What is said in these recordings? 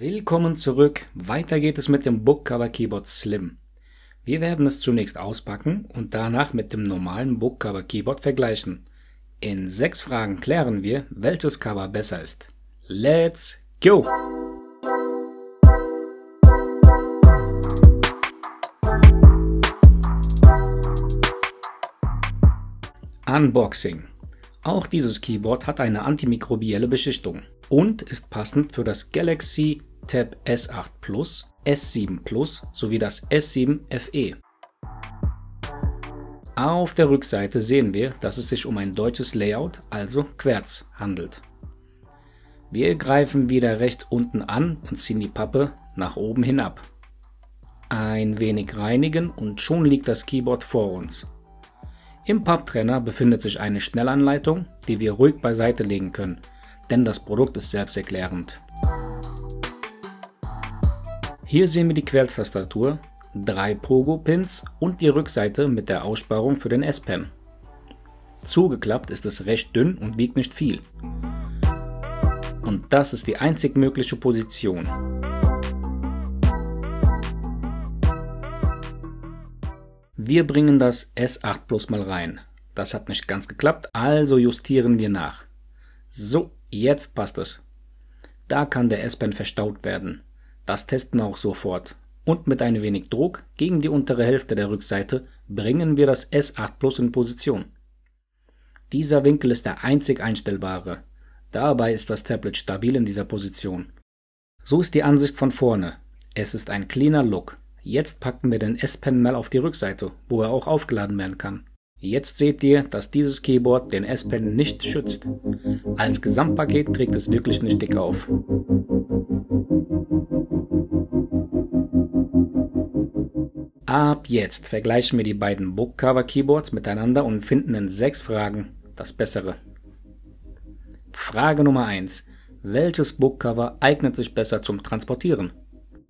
Willkommen zurück, weiter geht es mit dem Bookcover Keyboard Slim. Wir werden es zunächst auspacken und danach mit dem normalen Bookcover Keyboard vergleichen. In 6 Fragen klären wir, welches Cover besser ist. Let's go! Unboxing. Auch dieses Keyboard hat eine antimikrobielle Beschichtung und ist passend für das Galaxy Tab S8 Plus, S7 Plus sowie das S7 FE. Auf der Rückseite sehen wir, dass es sich um ein deutsches Layout, also Querz, handelt. Wir greifen wieder rechts unten an und ziehen die Pappe nach oben hinab. Ein wenig reinigen und schon liegt das Keyboard vor uns. Im Papptrenner befindet sich eine Schnellanleitung, die wir ruhig beiseite legen können, denn das Produkt ist selbsterklärend. Hier sehen wir die Querztastatur, 3 Pogo-Pins und die Rückseite mit der Aussparung für den S-Pen. Zugeklappt ist es recht dünn und wiegt nicht viel. Und das ist die einzig mögliche Position. Wir bringen das S8 Plus mal rein. Das hat nicht ganz geklappt, also justieren wir nach. So, jetzt passt es. Da kann der S-Pen verstaut werden. Das testen wir auch sofort. Und mit ein wenig Druck gegen die untere Hälfte der Rückseite bringen wir das S8 Plus in Position. Dieser Winkel ist der einzig einstellbare. Dabei ist das Tablet stabil in dieser Position. So ist die Ansicht von vorne. Es ist ein cleaner Look. Jetzt packen wir den S-Pen mal auf die Rückseite, wo er auch aufgeladen werden kann. Jetzt seht ihr, dass dieses Keyboard den S-Pen nicht schützt. Als Gesamtpaket trägt es wirklich nicht dick auf. Ab jetzt vergleichen wir die beiden Bookcover Keyboards miteinander und finden in 6 Fragen das Bessere. Frage Nummer 1. Welches Bookcover eignet sich besser zum Transportieren?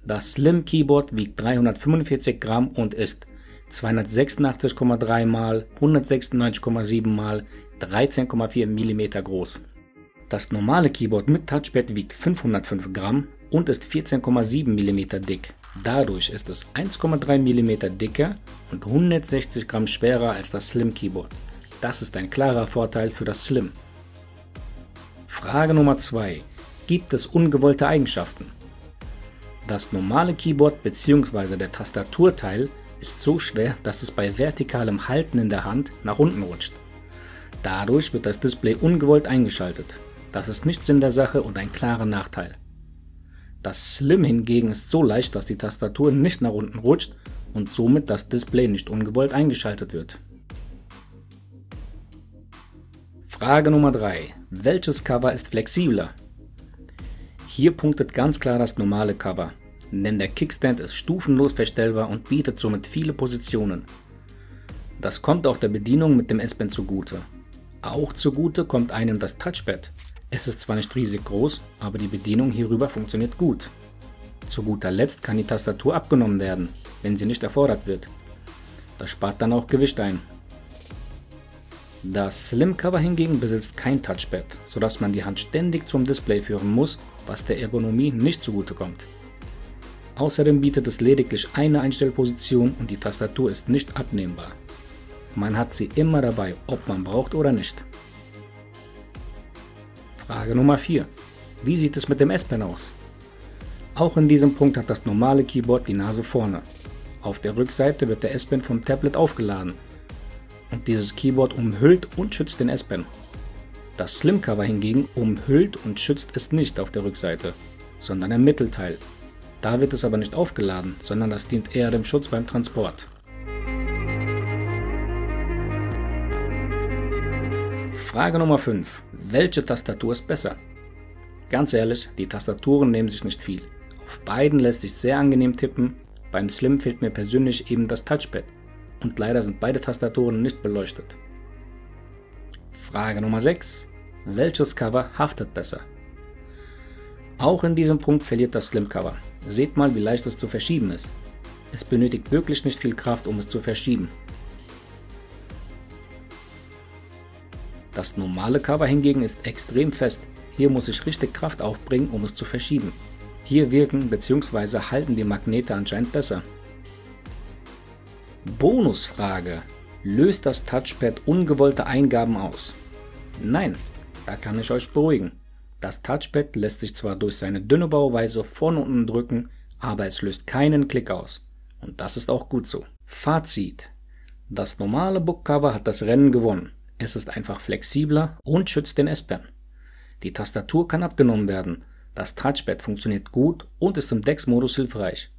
Das Slim Keyboard wiegt 345 Gramm und ist 286,3 x 196,7 x 13,4 mm groß. Das normale Keyboard mit Touchpad wiegt 505 Gramm und ist 14,7 mm dick. Dadurch ist es 1,3 mm dicker und 160 Gramm schwerer als das Slim Keyboard. Das ist ein klarer Vorteil für das Slim. Frage Nummer 2. Gibt es ungewollte Eigenschaften? Das normale Keyboard bzw. der Tastaturteil ist so schwer, dass es bei vertikalem Halten in der Hand nach unten rutscht. Dadurch wird das Display ungewollt eingeschaltet. Das ist nicht Sinn der Sache und ein klarer Nachteil. Das Slim hingegen ist so leicht, dass die Tastatur nicht nach unten rutscht und somit das Display nicht ungewollt eingeschaltet wird. Frage Nummer 3. Welches Cover ist flexibler? Hier punktet ganz klar das normale Cover, denn der Kickstand ist stufenlos verstellbar und bietet somit viele Positionen. Das kommt auch der Bedienung mit dem S-Pen zugute. Auch zugute kommt einem das Touchpad. Es ist zwar nicht riesig groß, aber die Bedienung hierüber funktioniert gut. Zu guter Letzt kann die Tastatur abgenommen werden, wenn sie nicht erfordert wird. Das spart dann auch Gewicht ein. Das Slim Cover hingegen besitzt kein Touchpad, sodass man die Hand ständig zum Display führen muss, was der Ergonomie nicht zugute kommt. Außerdem bietet es lediglich eine Einstellposition und die Tastatur ist nicht abnehmbar. Man hat sie immer dabei, ob man braucht oder nicht. Frage Nummer 4. Wie sieht es mit dem S-Pen aus? Auch in diesem Punkt hat das normale Keyboard die Nase vorne. Auf der Rückseite wird der S-Pen vom Tablet aufgeladen. Und dieses Keyboard umhüllt und schützt den S-Pen. Das Slim Cover hingegen umhüllt und schützt es nicht auf der Rückseite, sondern im Mittelteil. Da wird es aber nicht aufgeladen, sondern das dient eher dem Schutz beim Transport. Frage Nummer 5. Welche Tastatur ist besser? Ganz ehrlich, die Tastaturen nehmen sich nicht viel. Auf beiden lässt sich sehr angenehm tippen, beim Slim fehlt mir persönlich eben das Touchpad. Und leider sind beide Tastaturen nicht beleuchtet. Frage Nummer 6. Welches Cover haftet besser? Auch in diesem Punkt verliert das Slim Cover. Seht mal, wie leicht es zu verschieben ist. Es benötigt wirklich nicht viel Kraft, um es zu verschieben. Das normale Cover hingegen ist extrem fest. Hier muss ich richtig Kraft aufbringen, um es zu verschieben. Hier wirken bzw. halten die Magnete anscheinend besser. Bonusfrage: Löst das Touchpad ungewollte Eingaben aus? Nein, da kann ich euch beruhigen. Das Touchpad lässt sich zwar durch seine dünne Bauweise von unten drücken, aber es löst keinen Klick aus. Und das ist auch gut so. Fazit: Das normale Bookcover hat das Rennen gewonnen. Es ist einfach flexibler und schützt den S-Pen. Die Tastatur kann abgenommen werden. Das Touchpad funktioniert gut und ist im DeX-Modus hilfreich.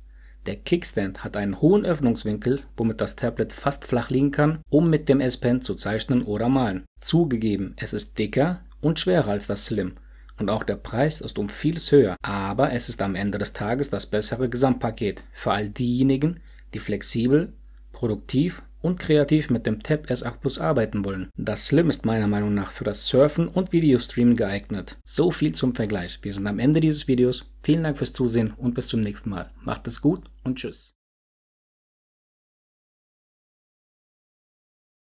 Der Kickstand hat einen hohen Öffnungswinkel, womit das Tablet fast flach liegen kann, um mit dem S-Pen zu zeichnen oder malen. Zugegeben, es ist dicker und schwerer als das Slim. Und auch der Preis ist um vieles höher, aber es ist am Ende des Tages das bessere Gesamtpaket für all diejenigen, die flexibel, produktiv und kreativ mit dem Tab S8 Plus arbeiten wollen. Das Slim ist meiner Meinung nach für das Surfen und Videostreamen geeignet. So viel zum Vergleich. Wir sind am Ende dieses Videos. Vielen Dank fürs Zusehen und bis zum nächsten Mal. Macht es gut und tschüss.